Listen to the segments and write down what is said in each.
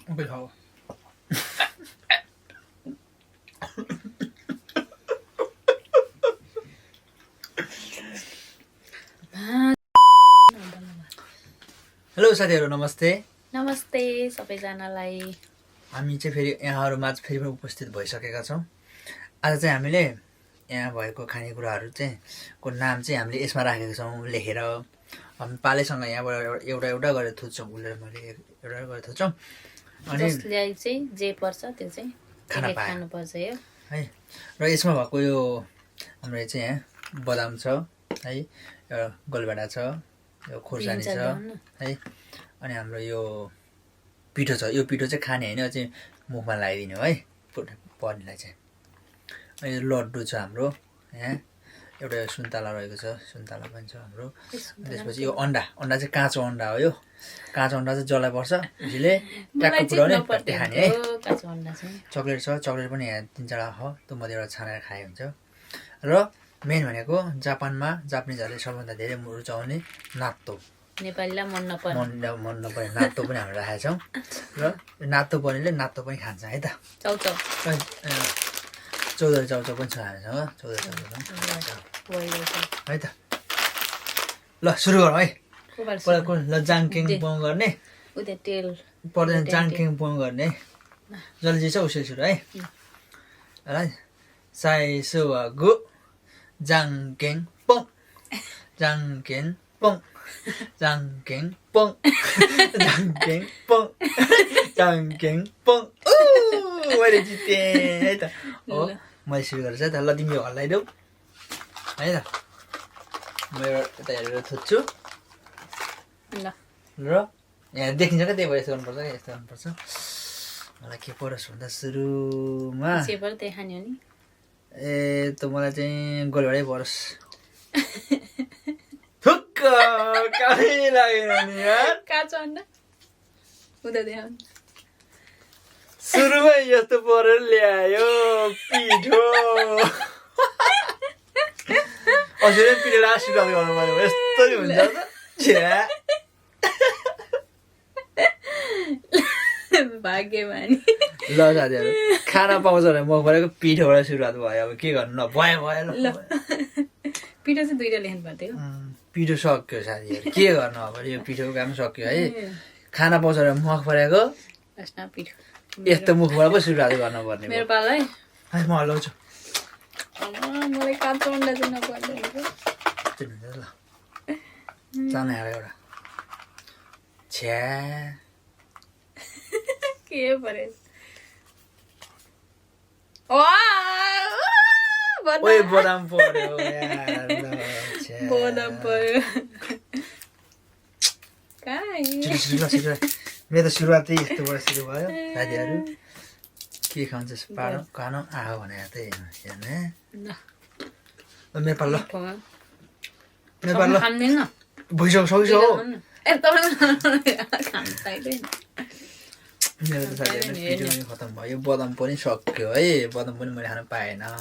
不好。हेलो साथीहरु नमस्ते। नमस्ते सबैजनालाई। हामी चाहिँ फेरि यहाँहरुमा फेरि पनि उपस्थित भइसकेका छौं। आज चाहिँ हामीले यहाँ भएको खानेकुराहरु चाहिँ को नाम चाहिँ हामीले यसमा राखेका छौं लेखेर। हामी पालेसँग यहाँबाट एउटा एउटा गरेर थुच्छौं। उले मैले एउटा गरेर थुच्छौं। अनि जसले चाहिँ जे पर्छ त्यो चाहिँ खानु पर्छ यो है। र यसमा भएको यो हाम्रो चाहिँ यहाँ बदाम छ है, एउटा गोलभेडा छ, यो खोर्सानी छ है, अनि हाम्रो यो पिठो छ। यो पिठो चाहिँ खाने हैन, चाहिँ मुखमा लगाइदिने हो है पर्नेलाई चाहिँ। अनि यो लड्डु छ हाम्रो यहाँ, एउटा सुन्तला रहेको छ, सुन्तला पनि छ हाम्रो। त्यसपछि यो अन्डा चाहिँ काँचो अन्डा हो। यो काँचो अन्डा चाहिँ जला पर्छ, यसले ट्याक्क पुराउने पट्टे खाने है। चकलेट छ, चकलेट पनि यहाँ 3-4 हो, त्यो मध्ये एउटा छानेर खाए हुन्छ। र मेन भनेको जापानिजहरुले सबभन्दा धेरै रुचाउने नात्तो, नेपालीलाई मन नपर्ने नात्तो पनि हामीले राखेका छौं। र नात्तो पर्नेले नात्तो पनि खान्छ है त। चौचौ पनि छ हामीसँग, चौधरी चाउचाउ है त। ल सुरु गरौँ है। ल जाङकेङ पोङ गर्ने, पर्दैन जाङकेङ पोङ गर्ने। जसले जे छ उसले सुरु है। ल साइ सुवा गु जाङकेङ पोङ, जाङकेङ पोङ, जाङकेङ पोङ, जाङकेङ पोङ, जाङकेङ पोङ। मैले जिते है त। हो मैले सुरु गरेछ है त। ल तिमी हल्लाइदेऊ है त। म यता हेरेर थुच्छु र यहाँ देखिन्छ क्या, त्यही भएर यस्तो गर्नुपर्छ, यस्तो गर्नुपर्छ। मलाई के परोस् भन्दा सुरुमा त मलाई चाहिँ गोलभेडै परोस्। थुक्क कामै लागेन नि यार। काँचो अन्डा सुरुमै यस्तो परेर ल्यायो पिठो। हजुर पिठो आशीर्वाद गर्नु पर्यो, यस्तो नि हुन्छ त। भाग्यमानी। ल साथीहरु, खाना पाउँछ भने म परेको पिठोबाट सुरुवात भयो। अब के गर्नु, ल भयो ल। पिठो चाहिँ 2टा लेख्नु पर्थ्यो। पिठो सक्यो साथीहरु, के गर्नु अब, यो पिठोको काम सक्यो है। खाना पाउँछ भने मख परेको पिठो यस्तो मुखबाट पो सुरुवात गर्नु पर्ने। मेरो पालो है, म हल्लाउँछु। मलाई काँचो अन्डा चाहिँ नपर्दैन। ल चाना एउटा छ्या के परे। ओए बदाम पर्यो यार। बदाम पर्यो। मेरो त सुरुवात यस्तोबाट सुरु भयो साथीहरु। के खान्छ पारो खानु आयो भने त्यही हेर्ने। नेपाल ल नेपाल ल खान्दैन भइसक्यो हो। मेरो त साथीहरु पिठो पनि खतम भयो, बदाम पनि सक्यो है। बदाम पनि मैले खान पाएन है।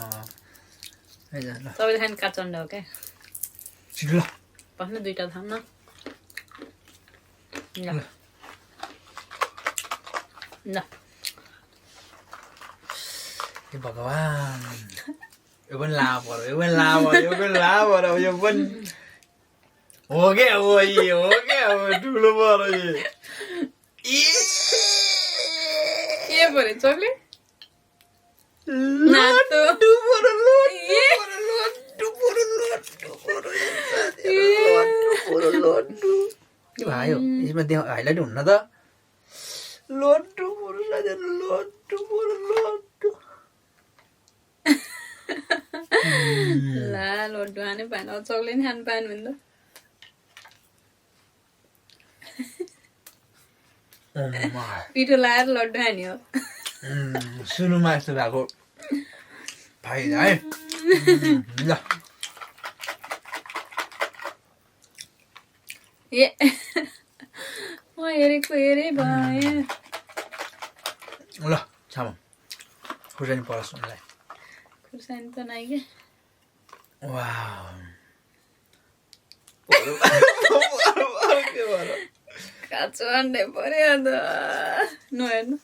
ल सबैले खाने काँचो अन्डा हो क्या। ल भन्नु 2टा थाम न। ल हे भगवान, यो पनि ला पर्यो, यो पनि ला पर्यो, यो पनि हो क्या हो, ठुलो पर्यो। के परे चकलेट नातो भायो यसमा हाइलाइट हुन्न त। लड्डु पर्यो साथीहरु, लड्डु पर्यो, लड्डु। ला लड्डु खानै पाएन, चकलेट खानु पाएन भने त। पिठो लाएर लड्डु खाने हो। सुरुमा यस्तो भएको फाइदा है। ल म हेरेको हेरे भयो। ल छाम खुर्सानी परोस् उनलाई। खुर्सानी त नाइ के। काँचो अन्डा पर्यो त नहेर्नु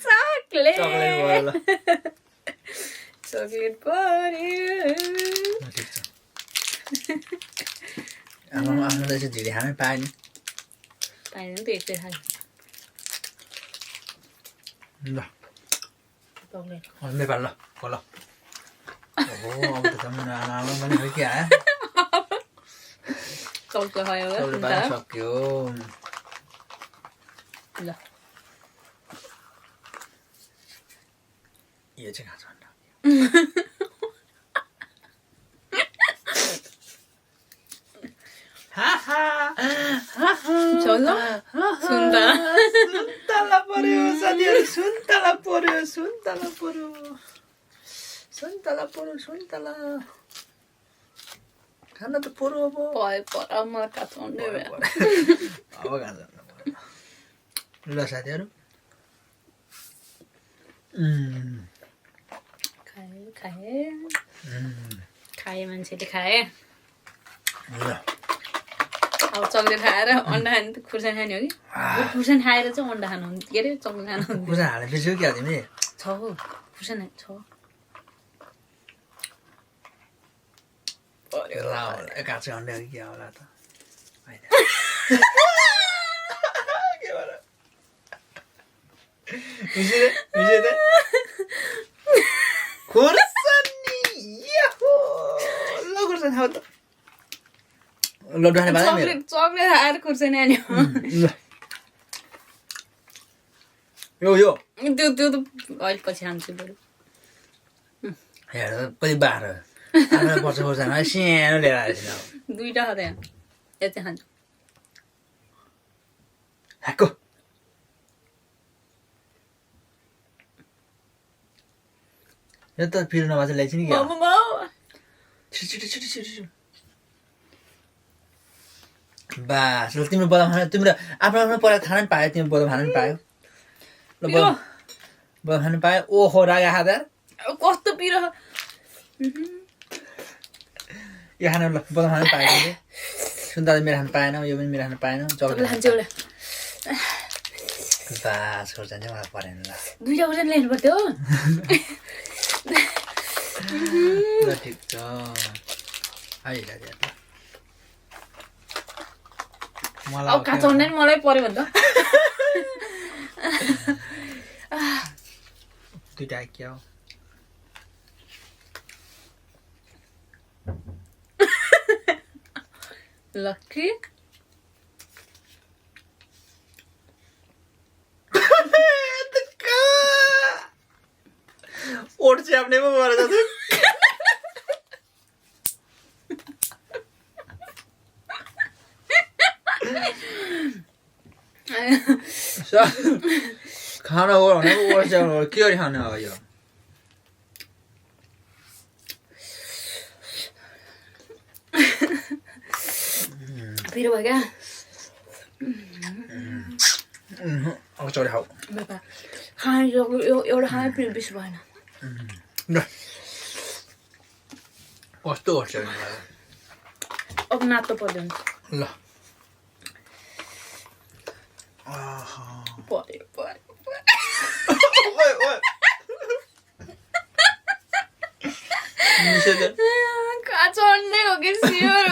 चक्लेट चक्लेट पर्यो आफ्नो त यसो झिडी खानै पाएन पाएन नि त एकचोटि खायो ल चक्लेट नेपाल ल ल ओहो अब त आमा पनि खै के आयो चक्लेट खायो चौले पानी सक्यो ल यो चाहिँ खान्छ अन्डा चल्लो सुन्तला पर्यो साथीहरू सुन्तला पर्यो खान त पर्यो अब म काँचो अन्डा अब खान्छ ल साथीहरू खाए मान्छेले खाए ल अब चक्लेट खाएर अन्डा खाने त खुर्सानी खाने हो कि खुर्सानी खाएर चाहिँ अन्डा खानु के अरे चक्लेट खानु खुर्सानी हालेर बिर्स्यौ क्या तिमी छ हो खुर्सानी छ काँचो अन्डा के होला त खुर्सानी ल खुर्सानी खाऊ त लड्डु खाने बाजा मेरो चक्लेट खाएर खुर्सानी खाने हो यो त्यो त अहिले पछि खान्छु बरु हेर कति बाह्र पर्छ खुर्सानी सानो लिएर आएछ दुईटा खाँदा यहाँ यति खान्छु हाको यो त पिरो नभए ल्याइछ नि क्या छिटो बास ल तिम्रो बदाम खान तिम्रो आफ्नो आफ्नो पहिला खान पनि पायो तिम्रो बदाम खान पनि पायो ल बदाम खान पायो ओहो रागा खाँदा कस्तो पिरो यो खान ल बदाम खान पायो तिमीले सुन्तला मेरो खान पाएन यो पनि मेरो खान पाएन चक्लेट खान्छु एउटा बास खोर्सानी चाहिँ मलाई परेन ल दुईटा खुर्सानी ल्याउनु पर्थ्यो ल ठिक छ आइला अब काँचो अन्डा नि मलाई पर्यो भने त दुईटा क्या हो लक्की ओठ चाहिँ आफ्नै पो भएर जान्छ खाना हो भने ओठ चाहिँ के गरी खाने हो यो पिरो भयो क्या अब चौडे खाऊ खाने एउटा खाने पिरो बेसी भएन ल कस्तो गर्छ अब नातो पर्दैन ल पर्यो काँचो अन्डै हो कि सियोर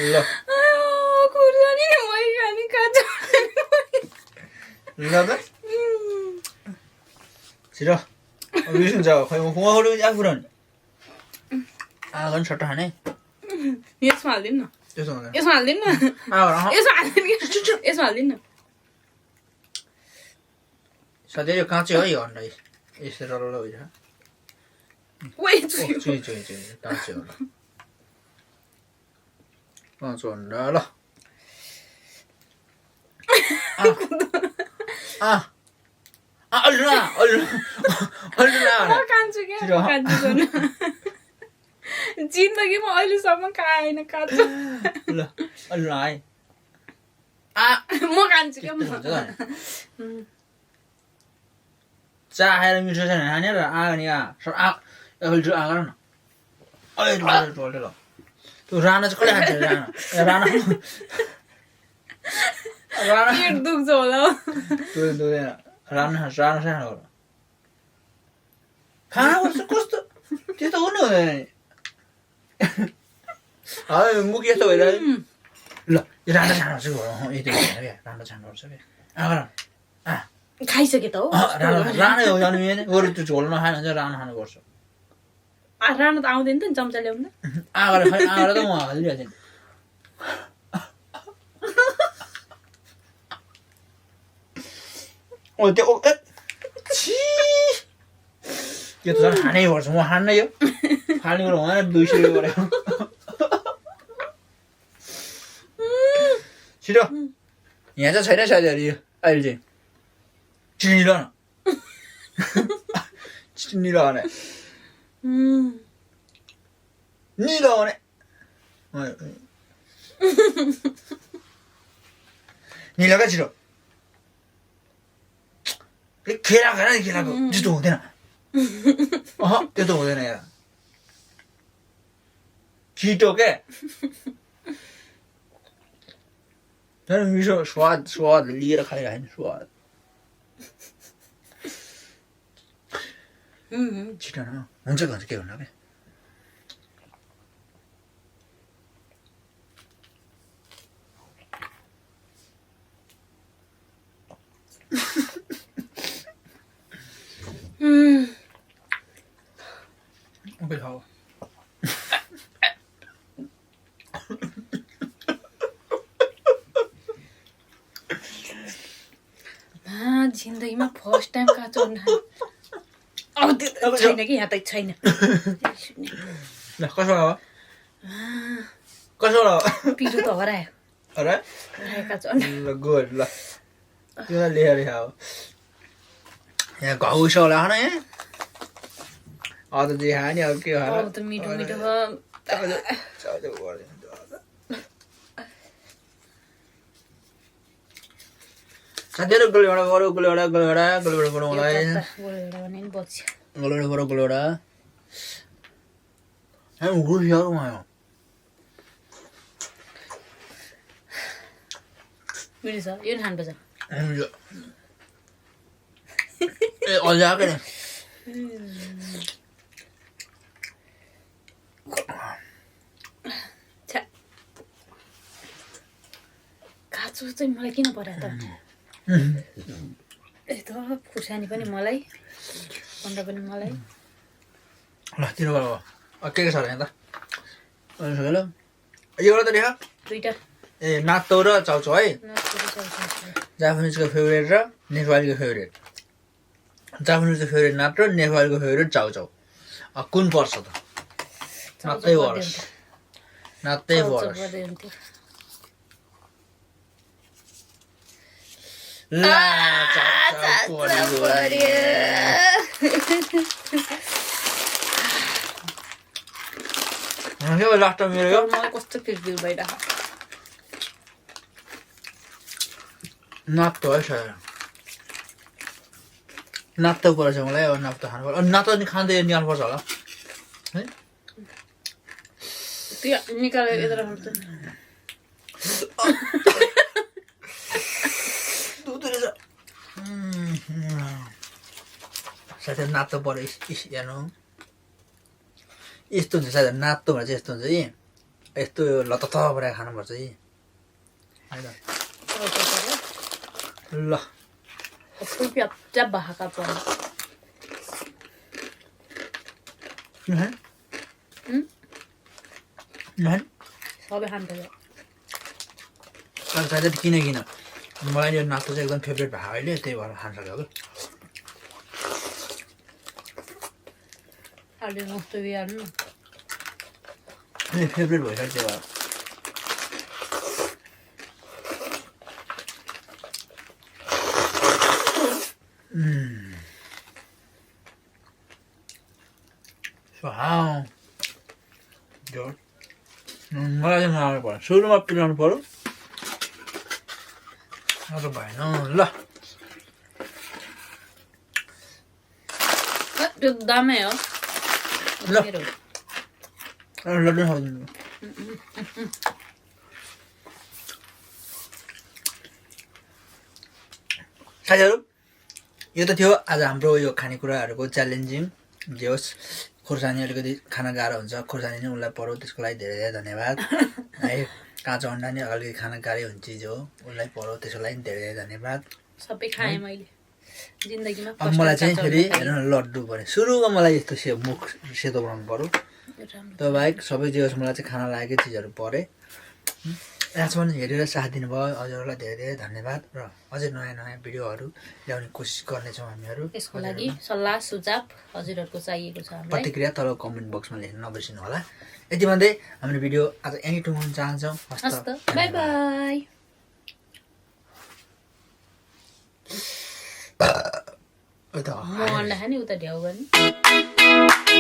ल खुर्सानी मै खाने काँचो ल त छिटो बिर्सिन्छ खै म खुवाउनु पनि आफू रहने आगो नि सट्टा खाने यसमा हालिदिनु न त्यसो हुँदैन यसमा हालिदिनु न यसमा हालिदिनु न सधैँ यो काँचै हो यो अन्डा यसरी रल भइरहेको चुई काँचै होला काँचो अन्डा ल जिन्दगीमा अहिलेसम्म खाएन काँचो ल अलि आए म खान्छु क्या चाह खाएर मिठो छैन खाने र अनि आफूले आ गर न अलि टोल्टे ल त्यो राणा चाहिँ कसले खान्छ राणा राणा राणा पेट दुख्छ होला त्यो राणा चाहिँ खानु खानुपर्छ कस्तो त्यस्तो हुनु हुँदैन नि मुख यस्तो भइरहेको ल यो राणा छानुपर्छ यति भएन क्या राणा छानुपर्छ क्या आगर खाइसके त हो राणै हो जानु मिलेन अरू त्यो झोल नखायो भने चाहिँ राणा खानुपर्छ राणा त आउँदैन त नि चम्चा ल्याउनु आगर खै आगर त म हालिदिइहाल्छु नि त्यो यो त झन् खानै पर्छ म खान्नै यो खाने कुरो हुँदैन 200 रुपियाँ गरेको छिटो यहाँ चाहिँ छैन सायद यो अहिले चाहिँ चिनी ल न चिनी लगाउने नि लगाउने नि लगा छिटो खेला खाएर खेलाको त्यस्तो हुँदैन त्यस्तो हुँदैन यार छिटो क्या मिठो स्वाद लिएर खाइरहेको स्वाद छिटो न हुन्छ के हुन्न क्या खाऊ जिन्दगीमा फर्स्ट टाइम काँचो अन्डा अब त्यो छैन कि यहाँ त छैन कसो कसो पिरो त हरायो काँचो अन्डा गुड ल त्यो लिएर खाऊ यहाँ घाउ सौला खाना यहाँ अब त जे खाने अब के खाना अब त मिठो मिठो साथीहरू गोलभेडा गरौँ गोलभेडा बनाउँलाई गोलभेडा गरौँ गोलभेडा उयो मिठो छ यो नि खानुपर्छ ए अझै आएको नि काँचो चाहिँ मलाई किन पर्यो त यस्तो खुर्सानी पनि मलाई अन्डा पनि मलाई ल तिरो के छ यहाँ त ल यो त देखा दुईटा ए नातो र चाउचाउ है जापानिजको फेभरेट र नेपालीको फेभरेट जापानिजको फेभरेट नात र नेपालीको फेभरेट चाउचाउ कुन पर्छ त नातै पर्छ नातै पर्छ लास्ट मेरो मलाई कस्तो फिल भइरहेको नातो है सर नातो पर्छ मलाई अब नातो खानु पर्छ नातो नि खाँदै निकाल्नुपर्छ होला है त्यो निकालेर यता राख्नु साथै नातो पऱ्यो हेर्नु यस्तो हुन्छ साथै नातोमा चाहिँ यस्तो हुन्छ कि यस्तो लतत बनाएर खानुपर्छ कि होइन ल प्याजा भाका पर्छ सबै खान्छ साथै किन मलाई यो नातो चाहिँ एकदम फेभरेट भएको अहिले त्यही भएर खान सक्यो अलि मस्तो बिहाल्नु फेभरेट भइसक्यो त्यही भएर मलाई चाहिँ नआउनु पर्यो सुरुमा पिलाउनु पर्यो भएन ल त्यो दामै हो ल। मेरो लड्डु खाउनु साथीहरू यो त थियो आज हाम्रो यो खानेकुराहरूको च्यालेन्जिङ जे होस् खुर्सानी अलिकति खान गाह्रो हुन्छ खुर्सानी नै उसलाई परो त्यसको लागि धेरै धेरै धन्यवाद है काँचो अन्डा नि अलिकति खान गाह्रै हुन्छ चिज हो उसलाई परो त्यसको लागि धेरै धेरै धन्यवाद सबै खाएँ मैले जिन्दगीमा अब मलाई चाहिँ फेरि हेर्नु न लड्डु पऱ्यो सुरुमा मलाई यस्तो मुख सेतो बनाउनु पऱ्यो त्यो बाहेक सबै जे होस् मलाई चाहिँ खाना लागेकै चिजहरू परे यहाँसम्म हेरेर साथ दिनुभयो हजुरहरूलाई धेरै धेरै धन्यवाद र अझै नयाँ नयाँ भिडियोहरू ल्याउने कोसिस गर्नेछौँ हामीहरू यसको लागि सल्लाह सुझाव हजुरहरूको चाहिएको छ हामीलाई प्रतिक्रिया तल कमेन्ट बक्समा लेख्न नबिर्सिनु होला यति भन्दै हाम्रो भिडियो आज यहीँ टुङ्गाउन चाहन्छौँ हस्त बाई बाई म अन्डा खाने उता ढ्याउ गर्ने